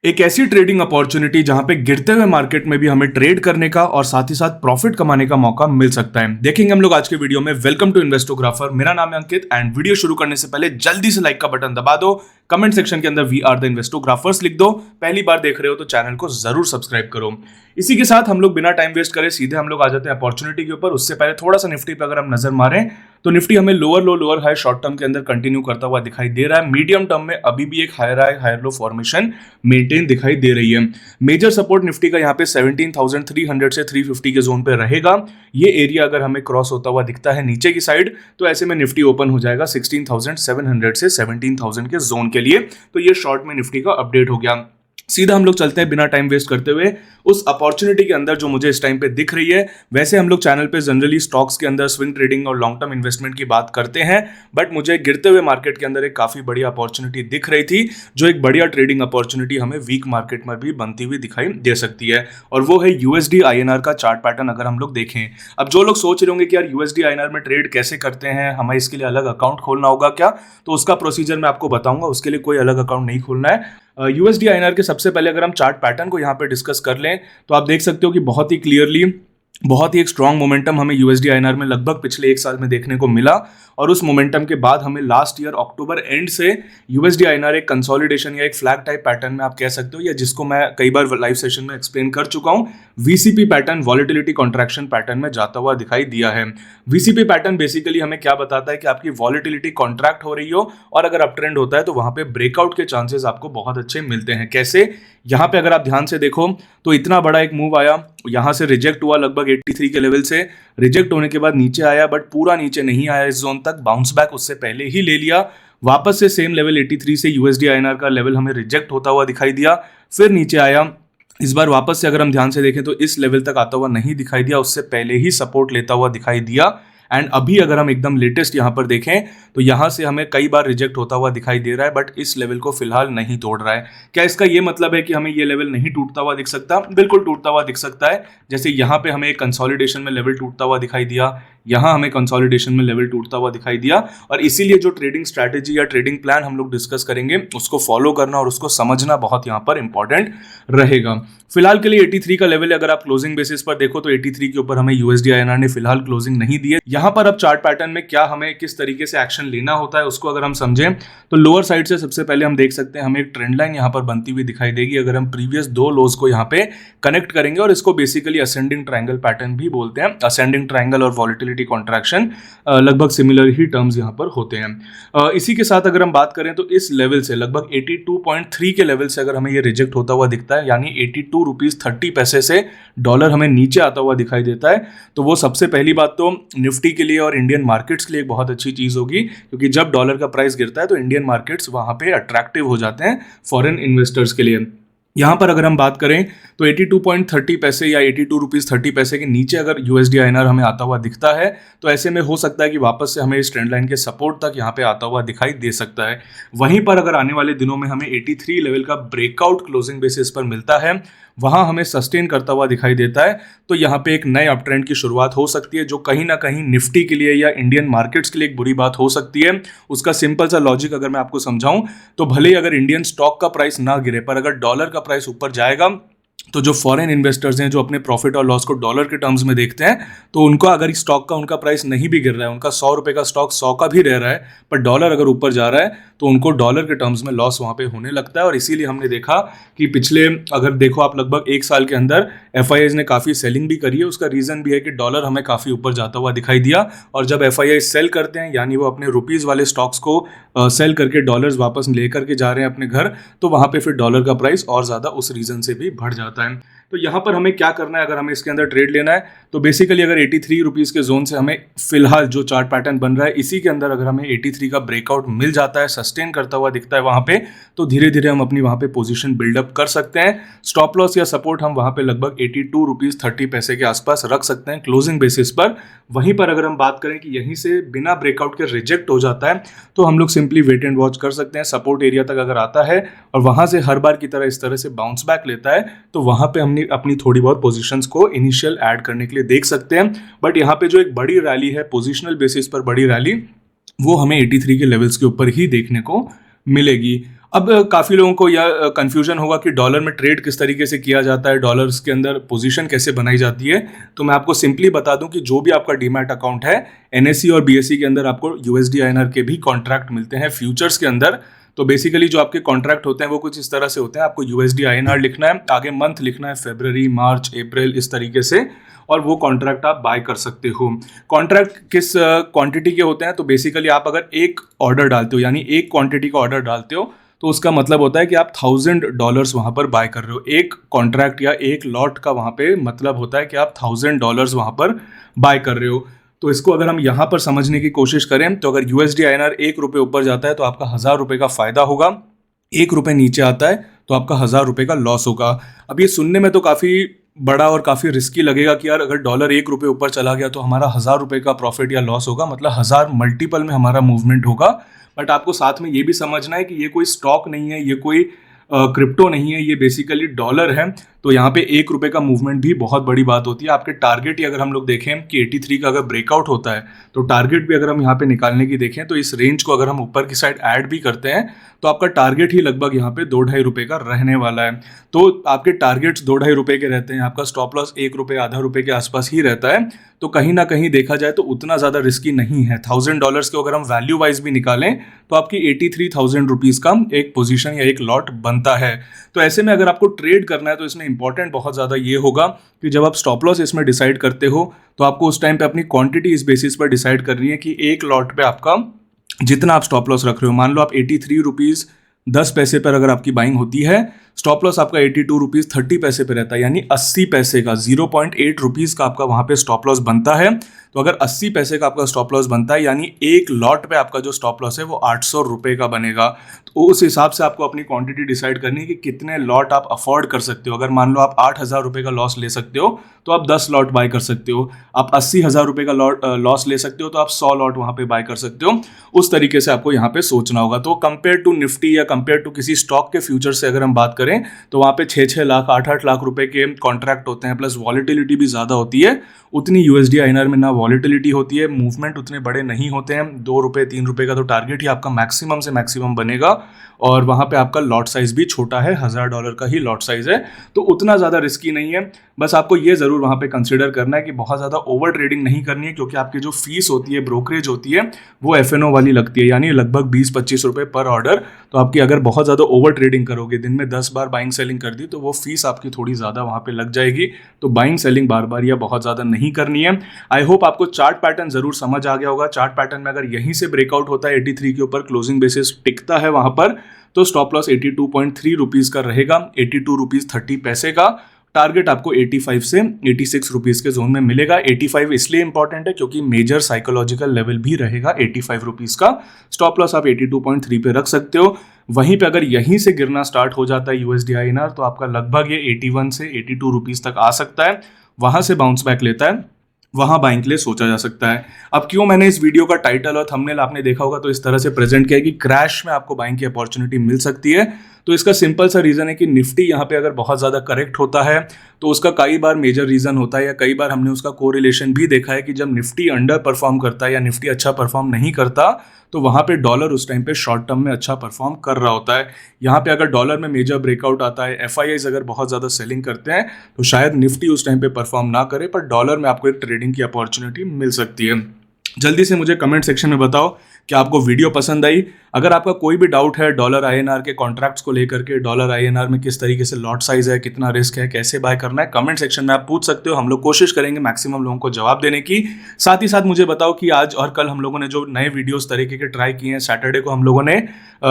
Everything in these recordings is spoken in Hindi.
एक ऐसी ट्रेडिंग अपॉर्चुनिटी जहां पे गिरते हुए मार्केट में भी हमें ट्रेड करने का और साथ ही साथ प्रॉफिट कमाने का मौका मिल सकता है। देखेंगे हम लोग आज के वीडियो में। वेलकम टू इन्वेस्टोग्राफर, मेरा नाम है अंकित एंड वीडियो शुरू करने से पहले जल्दी से लाइक का बटन दबा दो। कमेंट सेक्शन के अंदर वी आर द इन्वेस्टोग्राफर्स लिख दो। पहली बार देख रहे हो तो चैनल को जरूर सब्सक्राइब करो। इसी के साथ हम लोग बिना टाइम वेस्ट करे सीधे हम लोग आ जाते हैं अपॉर्चुनिटी के ऊपर। उससे पहले थोड़ा सा निफ्टी पे अगर हम नजर मारें तो निफ्टी हमें लोअर लो लोअर हाई शॉर्ट टर्म के अंदर कंटिन्यू करता हुआ दिखाई दे रहा है। मीडियम टर्म में अभी भी एक higher high higher low formation maintain दिखाई दे रही है। मेजर सपोर्ट निफ्टी का यहाँ पे 17,300 से 350 के जोन पे रहेगा। ये एरिया अगर हमें क्रॉस होता हुआ दिखता है नीचे की साइड तो ऐसे में निफ्टी ओपन हो जाएगा 16,700 से 17,000 के जोन के लिए। तो ये शॉर्ट में निफ्टी का अपडेट हो गया। सीधा हम लोग चलते हैं बिना टाइम वेस्ट करते हुए उस अपॉर्चुनिटी के अंदर जो मुझे इस टाइम पे दिख रही है। वैसे हम लोग चैनल पे जनरली स्टॉक्स के अंदर स्विंग ट्रेडिंग और लॉन्ग टर्म इन्वेस्टमेंट की बात करते हैं, बट मुझे गिरते हुए मार्केट के अंदर एक काफी बढ़िया अपॉर्चुनिटी दिख रही थी, जो एक बढ़िया ट्रेडिंग अपॉर्चुनिटी हमें वीक मार्केट में भी बनती हुई दिखाई दे सकती है। और वो है यूएसडी आईएनआर का चार्ट पैटर्न। अगर हम लोग देखें, अब जो लोग सोच रहे होंगे कि यार यूएसडी आईएनआर में ट्रेड कैसे करते हैं, हमें इसके लिए अलग अकाउंट खोलना होगा क्या, तो उसका प्रोसीजर मैं आपको बताऊंगा। उसके लिए कोई अलग अकाउंट नहीं खोलना है। यूएसडी आईएनआर के सबसे पहले अगर हम चार्ट पैटर्न को यहाँ पे डिस्कस कर लें तो आप देख सकते हो कि बहुत ही क्लियरली बहुत ही एक स्ट्रॉन्ग मोमेंटम हमें यूएसडी आईएनआर में लगभग पिछले एक साल में देखने को मिला। और उस मोमेंटम के बाद हमें लास्ट ईयर अक्टूबर एंड से यूएसडी आईएनआर एक कंसोलिडेशन या एक फ्लैग टाइप पैटर्न में आप कह सकते हो, या जिसको मैं कई बार लाइव सेशन में एक्सप्लेन कर चुका हूं, VCP pattern, volatility contraction pattern में जाता हुआ दिखाई दिया है। वीसीपी पैटर्न बेसिकली हमें क्या बताता है कि आपकी वॉलेटिलिटी कॉन्ट्रैक्ट हो रही हो और अगर अप ट्रेंड होता है तो वहां पे ब्रेकआउट के चांसेस आपको बहुत अच्छे मिलते हैं। कैसे? यहां पे अगर आप ध्यान से देखो तो इतना बड़ा एक मूव आया, यहां से रिजेक्ट हुआ लगभग 83 के लेवल से, रिजेक्ट होने के बाद नीचे आया, बट पूरा नीचे नहीं आया इस जोन तक, बाउंस बैक उससे पहले ही ले लिया। वापस से सेम लेवल 83 से यूएसडी आईएनआर का लेवल हमें रिजेक्ट होता हुआ दिखाई दिया, फिर नीचे आया। इस बार वापस से अगर हम ध्यान से देखें तो इस लेवल तक आता हुआ नहीं दिखाई दिया, उससे पहले ही सपोर्ट लेता हुआ दिखाई दिया। एंड अभी अगर हम एकदम लेटेस्ट यहां पर देखें तो यहां से हमें कई बार रिजेक्ट होता हुआ दिखाई दे रहा है, बट इस लेवल को फिलहाल नहीं तोड़ रहा है। क्या इसका ये मतलब है कि हमें ये लेवल नहीं टूटता हुआ दिख सकता? बिल्कुल टूटता हुआ दिख सकता है। जैसे यहां पे हमें एक कंसोलिडेशन में लेवल टूटता हुआ दिखाई दिया, यहां हमें कंसोलिडेशन में लेवल टूटता हुआ दिखाई दिया। और इसीलिए जो ट्रेडिंग स्ट्रैटेजी या ट्रेडिंग प्लान हम लोग डिस्कस करेंगे उसको फॉलो करना और उसको समझना बहुत यहां पर इंपॉर्टेंट रहेगा। फिलहाल के लिए 83 का लेवल अगर आप क्लोजिंग बेसिस पर देखो तो 83 के ऊपर हमें यूएसडी आईएनआर ने फिलहाल क्लोजिंग नहीं दी है। यहां पर अब चार्ट पैटर्न में क्या हमें किस तरीके से एक्शन लेना होता है उसको अगर हम समझें तो लोअर साइड से सबसे पहले हम देख सकते हैं हमें एक ट्रेंड लाइन यहां पर बनती हुई दिखाई देगी। अगर हम प्रीवियस दो लोज को यहां पे कनेक्ट करेंगे, और इसको बेसिकली असेंडिंग ट्रायंगल पैटर्न भी बोलते हैं। असेंडिंग ट्रायंगल और वॉलेटिलिटी कॉन्ट्रैक्शन लगभग सिमिलर ही टर्म्स यहां पर होते हैं। इसी के साथ अगर हम बात करें तो इस लेवल से लगभग 82.3 के लेवल से अगर हमें ये रिजेक्ट होता हुआ दिखता है, यानी 82 रुपीज 30 पैसे से डॉलर हमें नीचे आता हुआ दिखाई देता है, तो वो सबसे पहली बात तो निफ्टी के लिए और इंडियन मार्केट्स के लिए एक बहुत अच्छी चीज होगी, क्योंकि जब डॉलर का प्राइस गिरता है तो इंडियन मार्केट्स वहां पे अट्रैक्टिव हो जाते हैं फॉरेन इन्वेस्टर्स के लिए। यहां पर अगर हम बात करें तो 82.30 पैसे या 82 रुपीज 30 पैसे के नीचे अगर यूएसडी आईएनआर हमें आता हुआ दिखता है तो ऐसे में हो सकता है कि वापस से हमें इस ट्रेंड लाइन के सपोर्ट तक यहां पे आता हुआ दिखाई दे सकता है। वहीं पर अगर आने वाले दिनों में हमें 83 लेवल का ब्रेकआउट क्लोजिंग बेसिस पर मिलता है, वहां हमें सस्टेन करता हुआ दिखाई देता है, तो यहां पे एक नए अप ट्रेंड की शुरुआत हो सकती है, जो कहीं ना कहीं निफ्टी के लिए या इंडियन मार्केट्स के लिए एक बुरी बात हो सकती है। उसका सिंपल सा लॉजिक अगर मैं आपको समझाऊं तो भले ही अगर इंडियन स्टॉक का प्राइस ना गिरे, पर अगर डॉलर का प्राइस ऊपर जाएगा तो जो फॉरेन इन्वेस्टर्स हैं जो अपने प्रॉफिट और लॉस को डॉलर के टर्म्स में देखते हैं, तो उनको अगर स्टॉक का उनका प्राइस नहीं भी गिर रहा है, उनका 100 रुपए का स्टॉक 100 का भी रह रहा है, पर डॉलर अगर ऊपर जा रहा है तो उनको डॉलर के टर्म्स में लॉस वहां पे होने लगता है। और इसीलिए हमने देखा कि पिछले अगर देखो आप लगभग एक साल के अंदर एफआईआईज ने काफी सेलिंग भी करी है। उसका रीजन भी है कि डॉलर हमें काफी ऊपर जाता हुआ दिखाई दिया, और जब एफआईआई सेल करते हैं यानी वो अपने रुपीज वाले स्टॉक्स को सेल करके डॉलर्स वापस लेकर के जा रहे हैं अपने घर, तो वहां पे फिर डॉलर का प्राइस और ज्यादा उस रीजन से भी बढ़ जाता है। तो यहां पर हमें क्या करना है अगर हमें इसके अंदर ट्रेड लेना है तो बेसिकली अगर 83 रुपीज के जोन से हमें फिलहाल जो चार्ट पैटर्न बन रहा है इसी के अंदर अगर हमें 83 का ब्रेकआउट मिल जाता है, सस्टेन करता हुआ दिखता है वहां पे, तो धीरे धीरे हम अपनी वहां पे पोजीशन बिल्डअप कर सकते हैं। स्टॉप लॉस या सपोर्ट हम वहां पे लगभग 82 रुपीज 30 पैसे के आसपास रख सकते हैं क्लोजिंग बेसिस पर। वहीं पर अगर हम बात करें कि यहीं से बिना ब्रेकआउट के रिजेक्ट हो जाता है तो हम लोग सिंपली वेट एंड वॉच कर सकते हैं। सपोर्ट एरिया तक अगर आता है और वहां से हर बार की तरह इस तरह से बाउंस बैक लेता है तो वहां पे हमने अपनी थोड़ी बहुत पोजीशंस को इनिशियल ऐड करने के लिए देख सकते हैं। बट यहाँ पे जो एक बड़ी रैली है पोजिशनल बेसिस पर बड़ी रैली, वो हमें 83 के लेवल्स के ऊपर ही देखने को मिलेगी। अब काफ़ी लोगों को यह कन्फ्यूजन होगा कि डॉलर में ट्रेड किस तरीके से किया जाता है, डॉलर्स के अंदर पोजीशन कैसे बनाई जाती है। तो मैं आपको सिंपली बता दूं कि जो भी आपका डीमैट अकाउंट है, एनएसई और बीएसई के अंदर आपको यूएसडी आईएनआर के भी कॉन्ट्रैक्ट मिलते हैं फ्यूचर्स के अंदर। तो बेसिकली जो आपके कॉन्ट्रैक्ट होते हैं वो कुछ इस तरह से होते हैं, आपको यूएसडी आईएनआर लिखना है, आगे मंथ लिखना है, फरवरी, मार्च, अप्रैल, इस तरीके से, और वो कॉन्ट्रैक्ट आप बाय कर सकते हो। कॉन्ट्रैक्ट किस क्वांटिटी के होते हैं, तो बेसिकली आप अगर एक ऑर्डर डालते हो, यानी एक क्वांटिटी का ऑर्डर डालते हो, तो उसका मतलब होता है कि आप $1000 वहां पर बाय कर रहे हो। एक कॉन्ट्रैक्ट या एक लॉट का वहां पे मतलब होता है कि आप $1000 वहां पर बाय कर रहे हो। तो इसको अगर हम यहाँ पर समझने की कोशिश करें, तो अगर यूएसडी आईएनआर ₹1 ऊपर जाता है तो आपका ₹1000 का फायदा होगा, ₹1 नीचे आता है तो आपका ₹1000 का लॉस होगा। अब ये सुनने में तो काफ़ी बड़ा और काफ़ी रिस्की लगेगा कि यार अगर डॉलर ₹1 ऊपर चला गया तो हमारा ₹1000 का प्रॉफिट या लॉस होगा, मतलब 1000 मल्टीपल में हमारा मूवमेंट होगा। बट आपको साथ में ये भी समझना है कि ये कोई स्टॉक नहीं है, ये कोई क्रिप्टो नहीं है, ये बेसिकली डॉलर है। तो यहाँ पे ₹1 का मूवमेंट भी बहुत बड़ी बात होती है। आपके टारगेट ही अगर हम लोग देखें कि 83 का अगर ब्रेकआउट होता है, तो टारगेट भी अगर हम यहाँ पे निकालने की देखें तो इस रेंज को अगर हम ऊपर की साइड ऐड भी करते हैं तो आपका टारगेट ही लगभग यहाँ पे ₹2-2.5 का रहने वाला है। तो आपके टारगेट्स ₹2-2.5 के रहते हैं, आपका स्टॉप लॉस ₹1 आधा रुपये के आसपास ही रहता है। तो कहीं ना कहीं देखा जाए तो उतना ज़्यादा रिस्की नहीं है। $1000 के अगर हम वैल्यू वाइज भी निकालें तो आपकी ₹83,000 का एक पोजीशन या एक लॉट बनता है। तो ऐसे में अगर आपको ट्रेड करना है तो इसमें इंपॉर्टेंट बहुत ज़्यादा ये होगा कि जब आप स्टॉप लॉस इसमें डिसाइड करते हो तो आपको उस टाइम पे अपनी क्वांटिटी इस बेसिस पर डिसाइड करनी है कि एक लॉट पे आपका जितना आप स्टॉप लॉस रख रहे हो, मान लो आप ₹83.10 पर अगर आपकी बाइंग होती है, स्टॉप लॉस आपका ₹82.30 पे रहता है, यानी 80 पैसे का, ₹0.8 का आपका वहां पे स्टॉप लॉस बनता है। तो अगर 80 पैसे का आपका स्टॉप लॉस बनता है, यानी एक लॉट पे आपका जो स्टॉप लॉस है वो ₹800 का बनेगा। तो उस हिसाब से आपको अपनी क्वांटिटी डिसाइड करनी है कि कितने लॉट आप अफोर्ड कर सकते हो। अगर मान लो आप ₹8000 का लॉस ले सकते हो तो आप 10 लॉट बाय कर सकते हो। आप ₹80,000 का लॉस ले सकते हो तो आप 100 लॉट वहां पे बाय कर सकते हो। उस तरीके से आपको यहाँ पे सोचना होगा। तो कंपेयर टू निफ्टी या कंपेयर टू किसी स्टॉक के फ्यूचर से अगर हम बात करें तो वहां पे 6-6 लाख, 8-8 लाख रुपए के कॉन्ट्रैक्ट होते हैं, प्लस वॉलिटिलिटी भी ज्यादा होती है। उतनी यूएसडी आईएनआर में ना वॉलिटिलिटी होती है, मूवमेंट उतने बड़े नहीं होते हैं। ₹2-3 का तो टारगेट ही आपका मैक्सिमम से मैक्सिमम बनेगा, और वहां पे आपका लॉट साइज भी छोटा है, $1000 का ही लॉट साइज है। तो उतना ज्यादा रिस्की नहीं है। बस आपको ये जरूर वहां पे कंसिडर करना है कि बहुत ज्यादा ओवर ट्रेडिंग नहीं करनी है, क्योंकि आपकी जो फीस होती है, ब्रोकरेज होती है, वो एफएनओ वाली लगती है, यानी लगभग ₹20-25 पर ऑर्डर। तो आपकी अगर बहुत ज्यादा ओवर ट्रेडिंग करोगे, दिन में 10 बार बाइंग सेलिंग कर दी, तो वो फीस आपकी थोड़ी ज्यादा वहां पे लग जाएगी। तो बाइंग सेलिंग बार बार या बहुत ज्यादा नहीं करनी है। आई होप आपको चार्ट पैटर्न जरूर समझ आ गया होगा। चार्ट पैटर्न में अगर यहीं से ब्रेकआउट होता है 83 के ऊपर, क्लोजिंग बेसिस टिकता है वहां पर, तो स्टॉप लॉस ₹82.3 का रहेगा, ₹82.30 का। टारगेट आपको 85 से ₹86 के जोन में मिलेगा। 85 इसलिए इंपॉर्टेंट है क्योंकि मेजर साइकोलॉजिकल लेवल भी रहेगा ₹85 का। स्टॉप लॉस आप 82.3 पे रख सकते हो। वहीं पे अगर यहीं से गिरना स्टार्ट हो जाता है यूएसडी आईएनआर, तो आपका लगभग ये 81 से ₹82 तक आ सकता है। वहां से बाउंस बैक लेता है, वहां बाइंग के लिए सोचा जा सकता है। अब क्यों मैंने इस वीडियो का टाइटल और थंबनेल आपने देखा होगा तो इस तरह से प्रेजेंट किया कि क्रैश में आपको बाइंग की अपॉर्चुनिटी मिल सकती है। तो इसका सिंपल सा रीजन है कि निफ्टी यहाँ पे अगर बहुत ज्यादा करेक्ट होता है तो उसका कई बार मेजर रीजन होता है, या कई बार हमने उसका कोरिलेशन भी देखा है कि जब निफ्टी अंडर परफॉर्म करता है या निफ्टी अच्छा परफॉर्म नहीं करता, तो वहां पे डॉलर उस टाइम पे शॉर्ट टर्म में अच्छा परफॉर्म कर रहा होता है। यहाँ पे अगर डॉलर में मेजर ब्रेकआउट आता है, एफआईआईज अगर बहुत ज्यादा सेलिंग करते हैं, तो शायद निफ्टी उस टाइम पे परफॉर्म ना करे, पर डॉलर में आपको एक ट्रेडिंग की अपॉर्चुनिटी मिल सकती है। जल्दी से मुझे कमेंट सेक्शन में बताओ कि आपको वीडियो पसंद आई। अगर आपका कोई भी डाउट है डॉलर आईएनआर के कॉन्ट्रैक्ट्स को लेकर के, डॉलर आईएनआर में किस तरीके से लॉट साइज है, कितना रिस्क है, कैसे बाय करना है, कमेंट सेक्शन में आप पूछ सकते हो। हम लोग कोशिश करेंगे मैक्सिमम लोगों को जवाब देने की। साथ ही साथ मुझे बताओ कि आज और कल हम लोगों ने जो नए वीडियोस तरीके के ट्राई किए हैं, सैटरडे को हम लोगों ने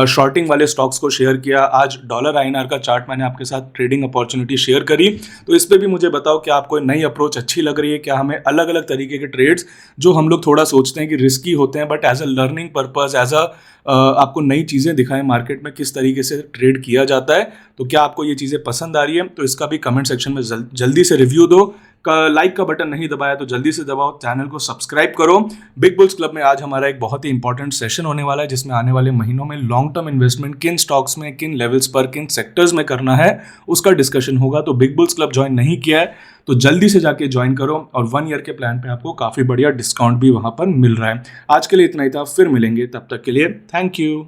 शॉर्टिंग वाले स्टॉक्स को शेयर किया, आज डॉलर आईएनआर का चार्ट मैंने आपके साथ ट्रेडिंग अपॉर्चुनिटी शेयर करी। तो इस पर भी मुझे बताओ कि आपको नई अप्रोच अच्छी लग रही है क्या। हमें अलग अलग तरीके के ट्रेड्स जो हम लोग थोड़ा सोचते हैं कि रिस्की होते हैं, but as a learning purpose, as a आपको नई चीज़ें दिखाएं मार्केट में किस तरीके से ट्रेड किया जाता है, तो क्या आपको ये चीज़ें पसंद आ रही है, तो इसका भी कमेंट सेक्शन में जल्दी से रिव्यू दो। लाइक का बटन नहीं दबाया तो जल्दी से दबाओ, चैनल को सब्सक्राइब करो। बिग बुल्स क्लब में आज हमारा एक बहुत ही इंपॉर्टेंट सेशन होने वाला है, जिसमें आने वाले महीनों में लॉन्ग टर्म इन्वेस्टमेंट किन स्टॉक्स में, किन लेवल्स पर, किन सेक्टर्स में करना है, उसका डिस्कशन होगा। तो बिग बुल्स क्लब ज्वाइन नहीं किया है तो जल्दी से जाके ज्वाइन करो, और 1 ईयर के प्लान पे आपको काफ़ी बढ़िया डिस्काउंट भी वहां पर मिल रहा है। आज के लिए इतना ही था, फिर मिलेंगे, तब तक के लिए थैंक यू।